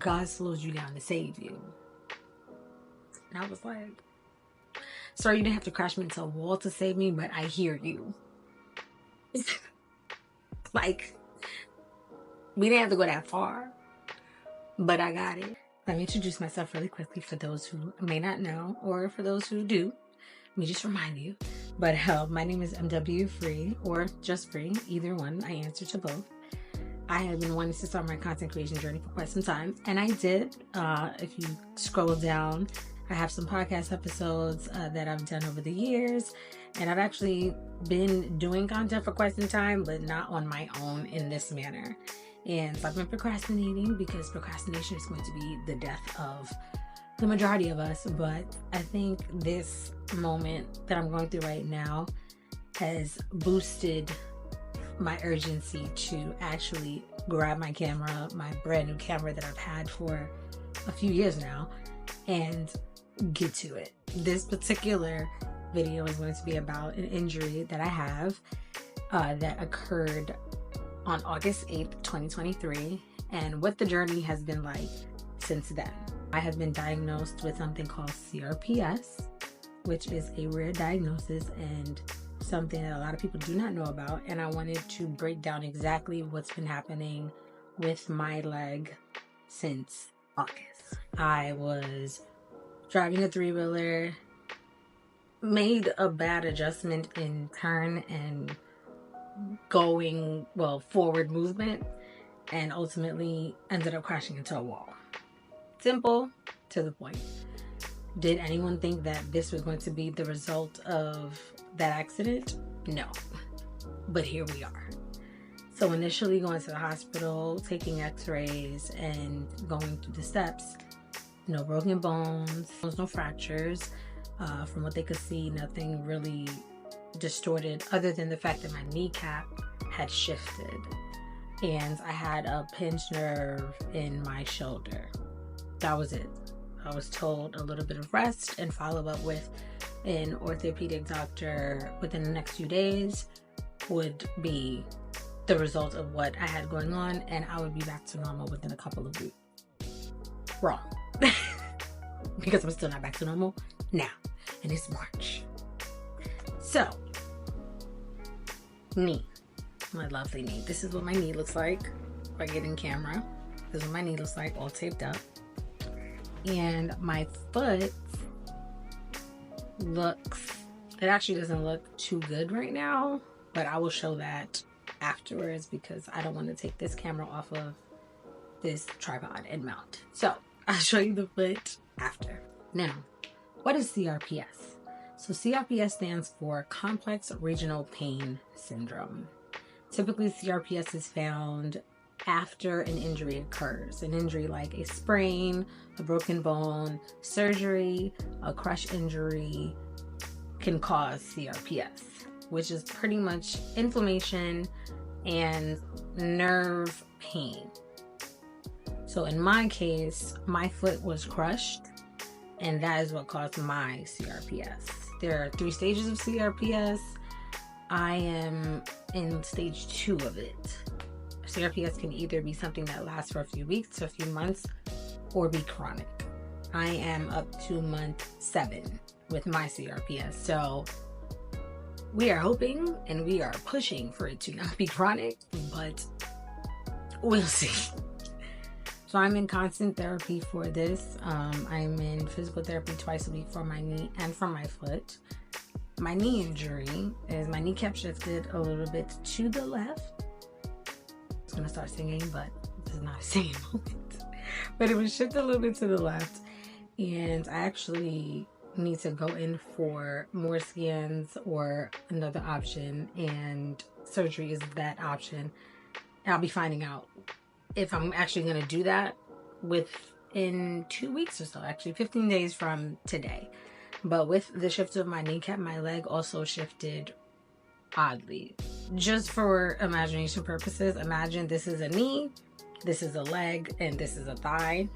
God slows you down to save you. And I was like, sorry, you didn't have to crash me into a wall to save me, but I hear you. Like, we didn't have to go that far, but I got it. Let me introduce myself really quickly for those who may not know, or for those who do. Let me just remind you. But my name is MW Free, or just Free, either one. I answer to both. I have been wanting to start my content creation journey for quite some time, and I did. If you scroll down, I have some podcast episodes that I've done over the years, and I've actually been doing content for quite some time, but not on my own in this manner. And so I've been procrastinating because procrastination is going to be the death of the majority of us. But I think this moment that I'm going through right now has boosted my urgency to actually grab my camera, my brand new camera that I've had for a few years now, and get to it. This particular video is going to be about an injury that I have that occurred on August 8th, 2023, and what the journey has been like since then. I have been diagnosed with something called CRPS, which is a rare diagnosis and something that a lot of people do not know about, and I wanted to break down exactly what's been happening with my leg since August. I was driving a three-wheeler, made a bad adjustment in turn and going, forward movement, and ultimately ended up crashing into a wall. Simple, to the point. Did anyone think that this was going to be the result of that accident? No. But here we are. So initially going to the hospital, taking x-rays, and going through the steps. No broken bones, no fractures. From what they could see, nothing really distorted other than the fact that my kneecap had shifted. And I had a pinched nerve in my shoulder. That was it. I was told a little bit of rest and follow up with an orthopedic doctor within the next few days would be the result of what I had going on, and I would be back to normal within a couple of weeks. Wrong. Because I'm still not back to normal now, and it's March. So, knee. My lovely knee. This is what my knee looks like if I get in camera. This is what my knee looks like, all taped up. And my foot it actually doesn't look too good right now, but I will show that afterwards because I don't want to take this camera off of this tripod and mount. So I'll show you the foot after. Now, what is CRPS? So CRPS stands for Complex Regional Pain Syndrome. Typically, CRPS is found after an injury occurs. An injury like a sprain, a broken bone, surgery, a crush injury can cause CRPS, which is pretty much inflammation and nerve pain. So in my case, my foot was crushed, and that is what caused my CRPS. There are 3 stages of CRPS. I am in stage 2 of it. CRPS can either be something that lasts for a few weeks, a few months, or be chronic. I am up to month 7 with my CRPS. So we are hoping and we are pushing for it to not be chronic, but we'll see. So I'm in constant therapy for this. I'm in physical therapy twice a week for my knee and for my foot. My knee injury is my kneecap shifted a little bit to the left. I was gonna start singing, but this is not a singing moment. But it was shifted a little bit to the left, and I actually need to go in for more scans or another option, and surgery is that option. And I'll be finding out if I'm actually going to do that within 2 weeks or so, actually 15 days from today. But with the shift of my kneecap, my leg also shifted oddly. Just for imagination purposes, imagine this is a knee, this is a leg, and this is a thigh.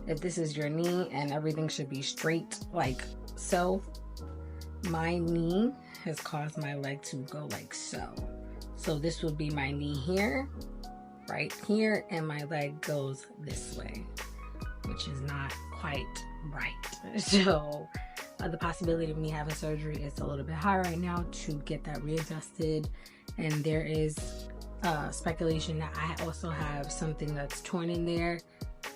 If this is your knee and everything should be straight like so, my knee has caused my leg to go like so. So this would be my knee here, right here, and my leg goes this way, which is not quite right. So the possibility of me having surgery is a little bit high right now to get that readjusted. And there is speculation that I also have something that's torn in there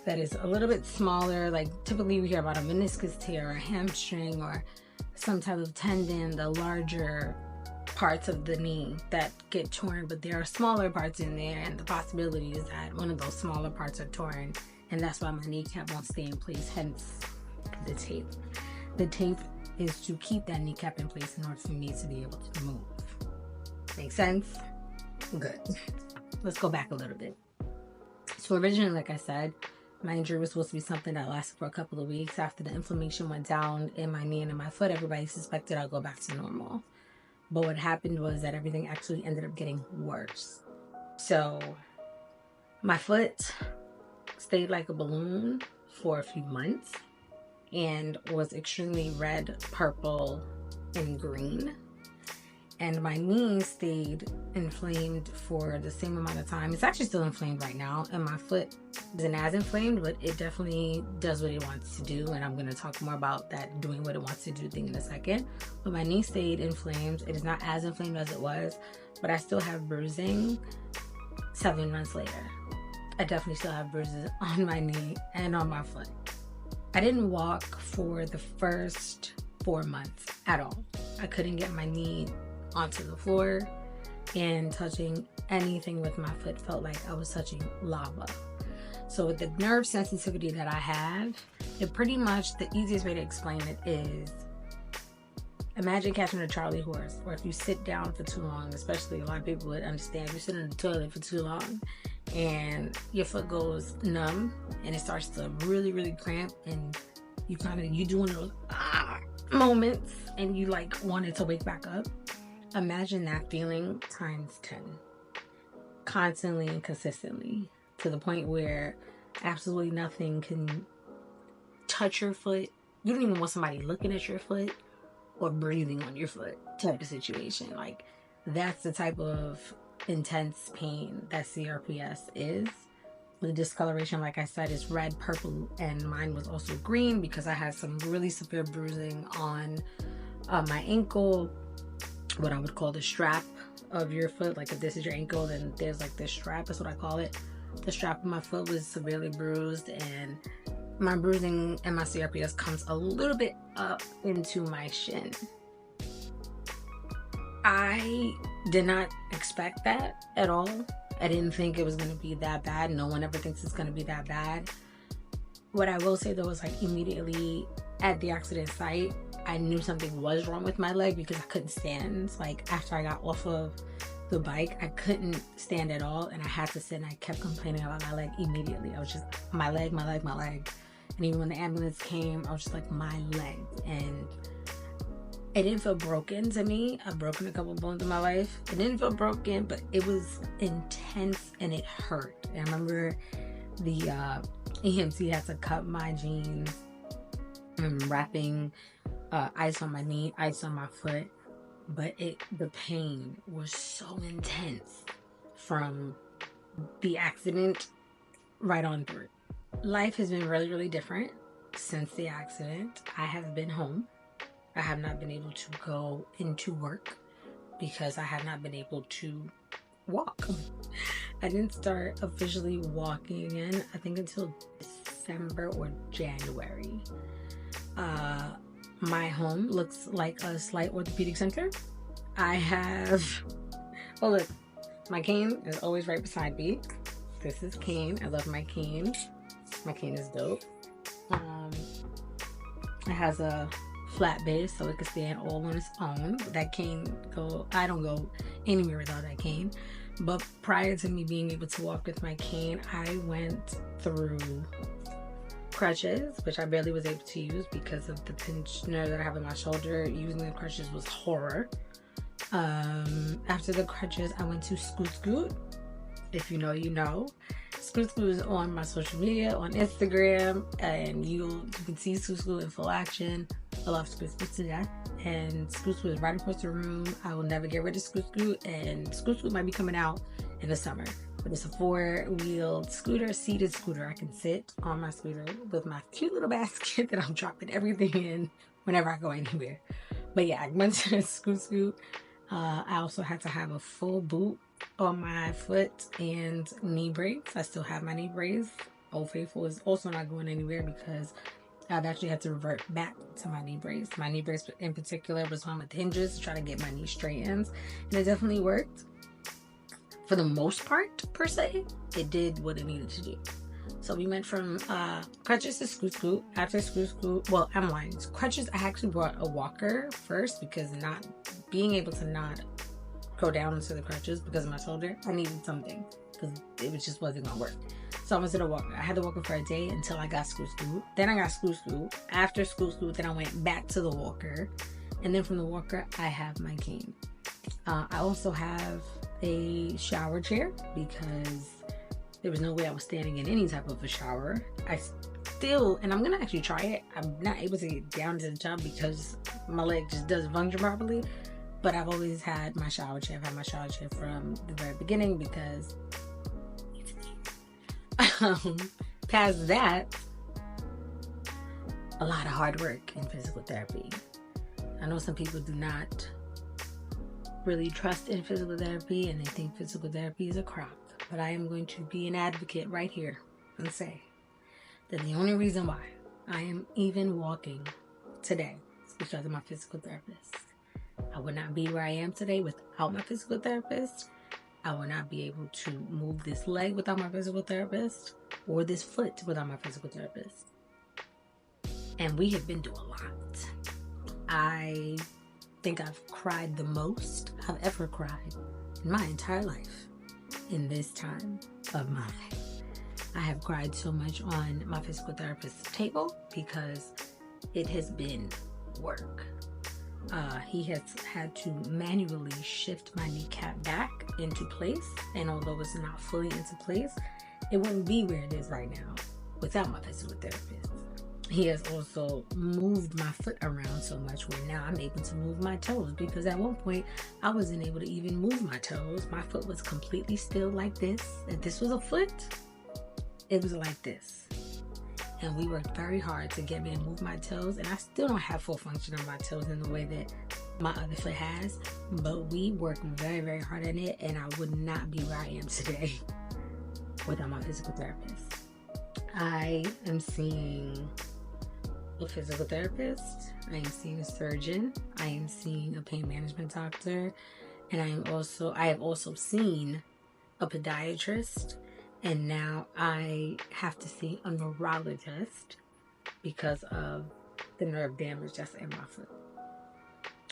that is a little bit smaller. Like typically we hear about a meniscus tear or a hamstring or some type of tendon, the larger parts of the knee that get torn, but there are smaller parts in there, and the possibility is that one of those smaller parts are torn, and that's why my kneecap won't stay in place, hence the tape. The tape is to keep that kneecap in place in order for me to be able to move. Make sense? Good. Let's go back a little bit. So originally, like I said, my injury was supposed to be something that lasted for a couple of weeks. After the inflammation went down in my knee and in my foot, everybody suspected I'll go back to normal. But what happened was that everything actually ended up getting worse. So my foot stayed like a balloon for a few months and was extremely red, purple, and green. And my knee stayed inflamed for the same amount of time. It's actually still inflamed right now, and my foot isn't as inflamed, but it definitely does what it wants to do. And I'm going to talk more about that doing what it wants to do thing in a second. But my knee stayed inflamed. It is not as inflamed as it was, but I still have bruising 7 months later. I definitely still have bruises on my knee and on my foot. I didn't walk for the first 4 months at all. I couldn't get my knee onto the floor, and touching anything with my foot felt like I was touching lava. So with the nerve sensitivity that I have, it pretty much, the easiest way to explain it is, imagine catching a Charlie horse, or if you sit down for too long, especially a lot of people would understand, you sit in the toilet for too long and your foot goes numb and it starts to really cramp, and you do one of those moments and you like want it to wake back up. Imagine that feeling times 10, constantly and consistently, to the point where absolutely nothing can touch your foot. You don't even want somebody looking at your foot or breathing on your foot type of situation. Like, that's the type of intense pain that CRPS is. The discoloration, like I said, is red, purple, and mine was also green because I had some really severe bruising on my ankle, what I would call the strap of your foot. Like if this is your ankle, then there's like this strap, that's what I call it. The strap of my foot was severely bruised, and my bruising and my CRPS comes a little bit up into my shin. I did not expect that at all. I didn't think it was going to be that bad. No one ever thinks it's going to be that bad. What I will say though is, like, immediately at the accident site, I knew something was wrong with my leg because I couldn't stand. Like, after I got off of the bike, I couldn't stand at all, and I had to sit, and I kept complaining about my leg immediately. I was just, my leg. And even when the ambulance came, I was just like, my leg. And it didn't feel broken to me. I've broken a couple bones in my life. It didn't feel broken, but it was intense and it hurt. And I remember the EMT had to cut my jeans and wrapping ice on my knee, ice on my foot. But the pain was so intense from the accident right on through. Life has been really different since the accident. I have been home. I have not been able to go into work because I have not been able to walk. I didn't start officially walking again, I think, until December or January. My home looks like a slight orthopedic center. I have, oh look, my cane is always right beside me. This is cane. I love my cane. My cane is dope. It has a flat base so it can stand all on its own. That cane I don't go anywhere without that cane. But prior to me being able to walk with my cane, I went through crutches, which I barely was able to use because of the pinch nerve that I have in my shoulder. Using the crutches was horror. After the crutches, I went to Scoot. If you know, you know. Scoot is on my social media, on Instagram, and you can see Scoot in full action. I love Scoot to death, and Scoot is right across the room. I will never get rid of Scoot, and Scoot might be coming out in the summer. But it's a 4-wheeled scooter, seated scooter. I can sit on my scooter with my cute little basket that I'm dropping everything in whenever I go anywhere. But yeah, I went to Scoot. I also had to have a full boot on my foot and knee brace. I still have my knee brace. Old Faithful is also not going anywhere because I've actually had to revert back to my knee brace. My knee brace in particular was one with hinges to try to get my knee straightened, and it definitely worked. For the most part, per se, it did what it needed to do. So we went from crutches to Scoot. After Scoot, well, I'm lying. Crutches, I actually brought a walker first because not being able to not go down into the crutches because of my shoulder, I needed something because it just wasn't gonna work. So I went to the walker. I had the walker for a day until I got Scoot. Then I got Scoot. After Scoot, then I went back to the walker. And then from the walker, I have my cane. I also have a shower chair because there was no way I was standing in any type of a shower. I still, and I'm gonna actually try it. I'm not able to get down to the top because my leg just doesn't function properly. But I've always had my shower chair. I've had my shower chair from the very beginning because past that, a lot of hard work in physical therapy. I know some people do not really trust in physical therapy and they think physical therapy is a crock. But I am going to be an advocate right here and say that the only reason why I am even walking today is because of my physical therapist. I would not be where I am today without my physical therapist. I would not be able to move this leg without my physical therapist or this foot without my physical therapist. And we have been through a lot. I think I've cried the most I've ever cried in my entire life in this time of my life. I have cried so much on my physical therapist's table because it has been work. He has had to manually shift my kneecap back into place, and although it's not fully into place, it wouldn't be where it is right now without my physical therapist. He has also moved my foot around so much where now I'm able to move my toes, because at one point I wasn't able to even move my toes. My foot was completely still like this. If this was a foot, it was like this. And we worked very hard to get me to move my toes, and I still don't have full function of my toes in the way that my other foot has, but we worked very, very hard at it, and I would not be where I am today without my physical therapist. I am seeing a physical therapist, I am seeing a surgeon, I am seeing a pain management doctor, and I have also seen a podiatrist. And now I have to see a neurologist because of the nerve damage that's in my foot.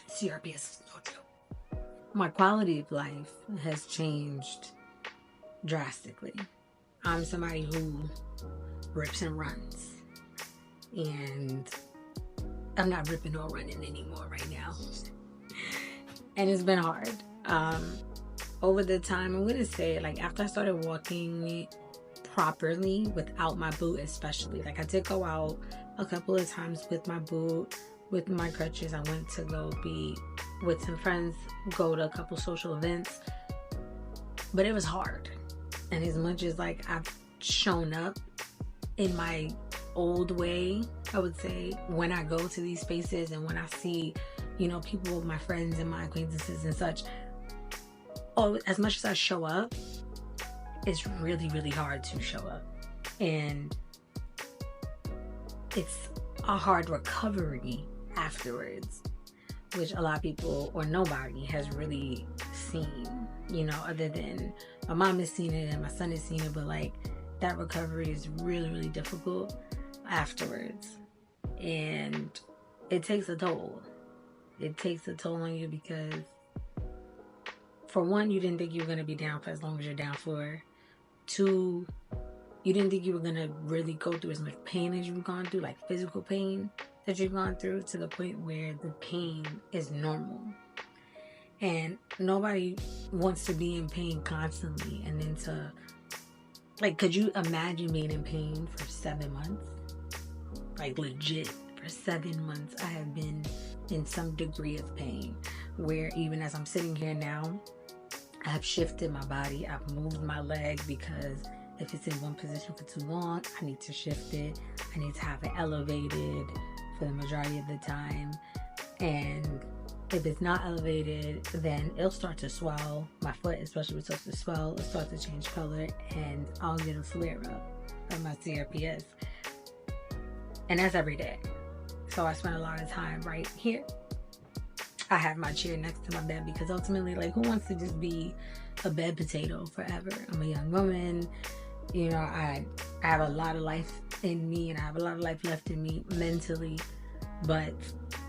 CRPS is no joke. My quality of life has changed drastically. I'm somebody who rips and runs. And I'm not ripping or running anymore right now. And it's been hard. Over the time, I'm going to say, like, after I started walking properly without my boot especially, like I did go out a couple of times with my boot, with my crutches. I went to go be with some friends, go to a couple social events, but it was hard. And as much as like I've shown up in my old way, I would say, when I go to these spaces and when I see, you know, people, my friends and my acquaintances and such, as much as I show up, it's really, really hard to show up. And it's a hard recovery afterwards, which a lot of people or nobody has really seen, you know, other than my mom has seen it and my son has seen it, but like that recovery is really, really difficult afterwards. And it takes a toll. It takes a toll on you because, for one, you didn't think you were going to be down for as long as you're down for. Two, you didn't think you were going to really go through as much pain as you've gone through, like physical pain that you've gone through, to the point where the pain is normal. And nobody wants to be in pain constantly. And then to, like, could you imagine being in pain for 7 months? Like, legit, for 7 months, I have been in some degree of pain, where even as I'm sitting here now, I've shifted my body. I've moved my leg because if it's in one position for too long, I need to shift it. I need to have it elevated for the majority of the time. And if it's not elevated, then it'll start to swell. My foot especially will start to swell. It'll start to change color, and I'll get a flare up of my CRPS. And that's every day. So I spend a lot of time right here. I have my chair next to my bed because ultimately, like, who wants to just be a bed potato forever? I'm a young woman. You know, I have a lot of life in me, and I have a lot of life left in me mentally. But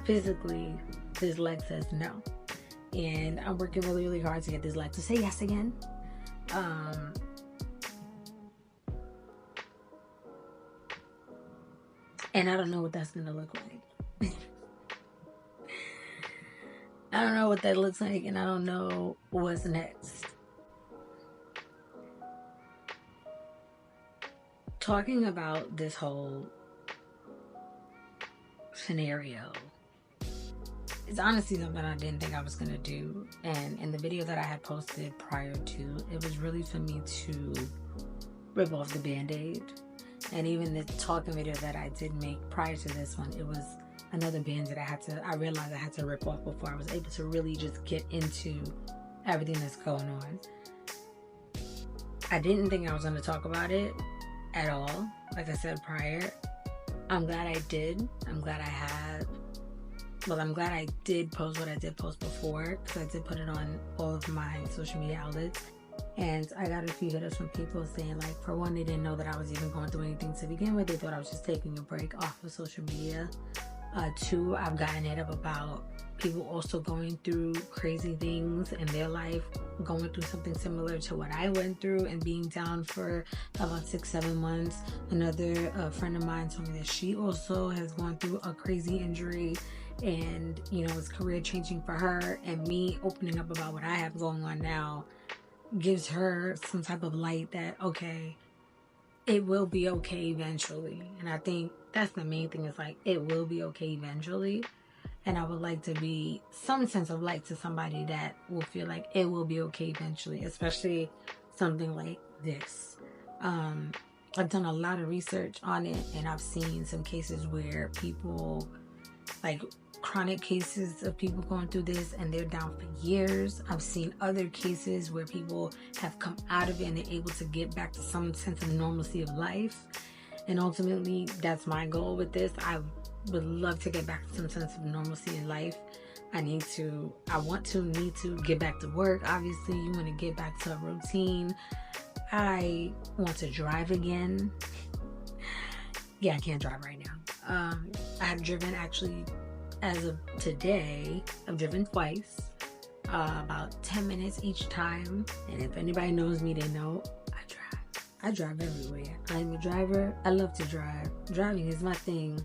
physically, this leg says no. And I'm working really, really hard to get this leg to say yes again. And I don't know what that's going to look like. I don't know what that looks like, and I don't know what's next. Talking about this whole scenario, it's honestly something I didn't think I was going to do. And in the video that I had posted prior to, it was really for me to rip off the Band-Aid. And even the talking video that I did make prior to this one, it was another Band that I realized I had to rip off before I was able to really just get into everything that's going on. I didn't think I was going to talk about it at all. Like I said prior, I'm glad I did. I'm glad I did post what I did post before, because I did put it on all of my social media outlets. And I got a few hit-ups from people saying, like, for one, they didn't know that I was even going through anything to begin with. They thought I was just taking a break off of social media. Two, I've gotten hit up about people also going through crazy things in their life, going through something similar to what I went through and being down for about 6-7 months. Another friend of mine told me that she also has gone through a crazy injury, and, you know, it's career changing for her. And me opening up about what I have going on now gives her some type of light that, okay, it will be okay eventually. And I think that's the main thing, is like, it will be okay eventually. And I would like to be some sense of light to somebody that will feel like it will be okay eventually, especially something like this. I've done a lot of research on it, and I've seen some cases where people, like chronic cases of people going through this, and they're down for years. I've seen other cases where people have come out of it and they're able to get back to some sense of normalcy of life. And ultimately, that's my goal with this. I would love to get back to some sense of normalcy in life. I need to get back to work. Obviously, you want to get back to a routine. I want to drive again. Yeah, I can't drive right now. I have driven, actually, as of today, I've driven twice, about 10 minutes each time. And if anybody knows me, they know I drive everywhere. I'm a driver. I love to drive. Driving is my thing.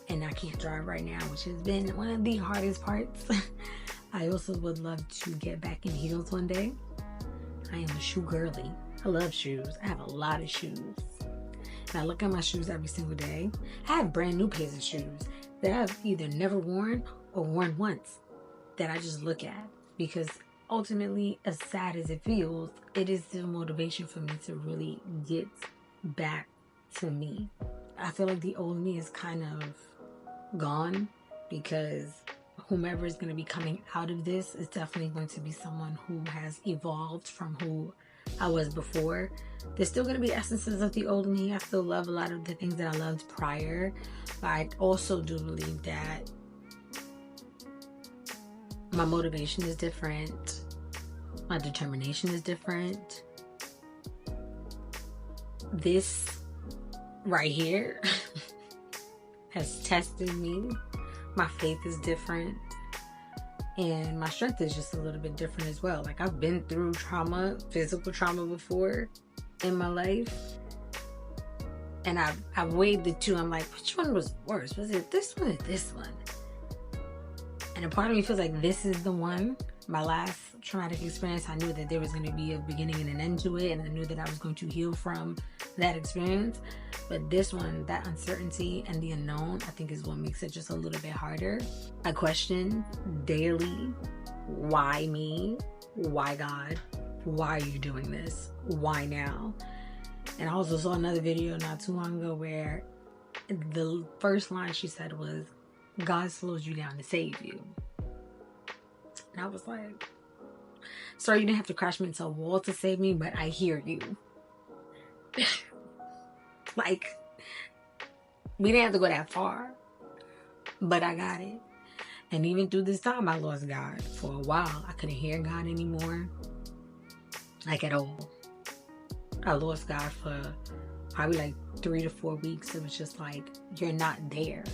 And I can't drive right now, which has been one of the hardest parts. I also would love to get back in heels one day. I am a shoe girly. I love shoes. I have a lot of shoes. And I look at my shoes every single day. I have brand new pairs of shoes that I've either never worn or worn once, that I just look at, because ultimately, as sad as it feels, it is the motivation for me to really get back to me. I feel like the old me is kind of gone, because whomever is going to be coming out of this is definitely going to be someone who has evolved from who I was before. There's still going to be essences of the old me. I still love a lot of the things that I loved prior, but I also do believe that my motivation is different. My determination is different. This right here has tested me. My faith is different. And my strength is just a little bit different as well. Like, I've been through trauma, physical trauma before in my life. And I weighed the two. I'm like, which one was worse? Was it this one or this one? And a part of me feels like this is the one. My last traumatic experience, I knew that there was going to be a beginning and an end to it. And I knew that I was going to heal from that experience. But this one, that uncertainty and the unknown, I think is what makes it just a little bit harder. I question daily, why me? why God? Why are you doing this? Why now? And I also saw another video not too long ago where the first line she said was, God slows you down to save you. And I was like, sorry, you didn't have to crash me into a wall to save me, but I hear you. Like, we didn't have to go that far, but I got it. And even through this time, I lost God. For a while, I couldn't hear God anymore, like at all. I lost God for probably like 3 to 4 weeks. It was just like, you're not there.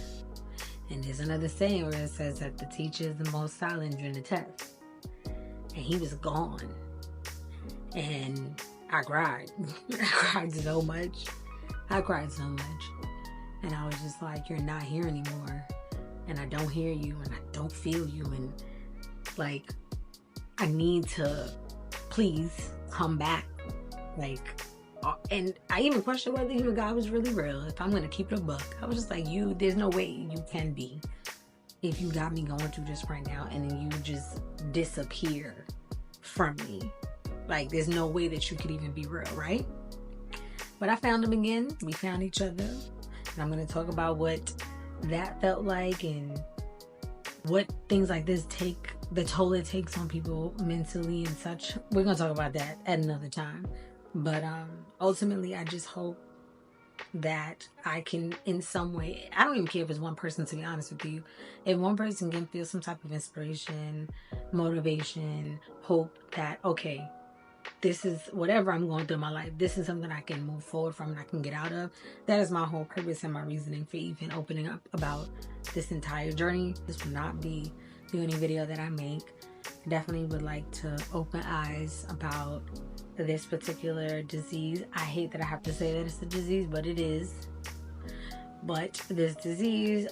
And there's another saying where it says that the teacher is the most silent during the test. And he was gone. And I cried. I cried so much. And I was just like, you're not here anymore. And I don't hear you, and I don't feel you. And like, I need to please come back. Like, and I even questioned whether even God was really real. If I'm going to keep it a buck, I was just like, there's no way you can be. If you got me going through this right now, and then you just disappear from me. Like, there's no way that you could even be real, right? But I found him again. We found each other. And I'm going to talk about what that felt like and what things like this take, the toll it takes on people mentally and such. We're going to talk about that at another time. But ultimately, I just hope that I can, in some way, I don't even care if it's one person, to be honest with you. If one person can feel some type of inspiration, motivation, hope that, okay, this is whatever I'm going through in my life, this is something I can move forward from and I can get out of. That is my whole purpose and my reasoning for even opening up about this entire journey. This will not be the only video that I make. I definitely would like to open eyes about this particular disease. I hate that I have to say that it's a disease, but it is. But this disease,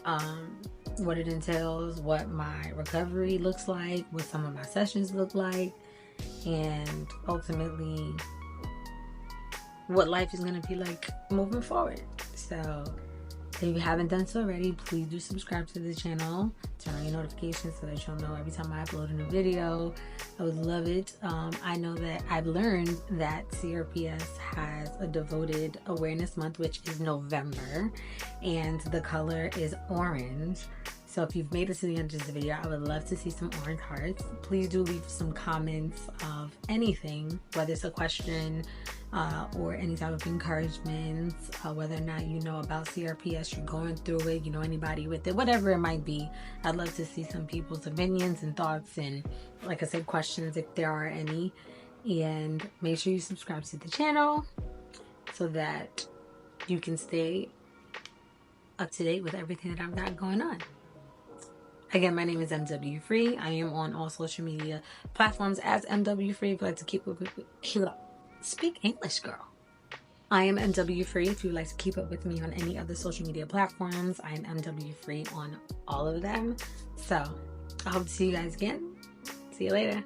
what it entails, what my recovery looks like, what some of my sessions look like, and ultimately what life is going to be like moving forward. So if you haven't done so already, please do subscribe to the channel, turn on your notifications so that you'll know every time I upload a new video. I would love it. I know that I've learned that CRPS has a devoted awareness month, which is November, and the color is orange. So if you've made it to the end of this video, I would love to see some orange hearts. Please do leave some comments of anything, whether it's a question or any type of encouragement, whether or not you know about CRPS, you're going through it, you know anybody with it, whatever it might be. I'd love to see some people's opinions and thoughts and, like I said, questions if there are any. And make sure you subscribe to the channel so that you can stay up to date with everything that I've got going on. Again, my name is MW Free. I am on all social media platforms as MW Free. If you'd like to keep up with me, speak English, girl. I am MW Free. If you'd like to keep up with me on any other social media platforms, I am MW Free on all of them. So I hope to see you guys again. See you later.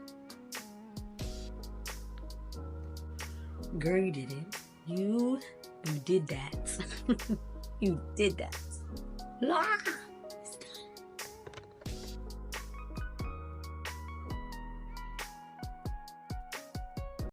Girl, you did it. You did that. You did that.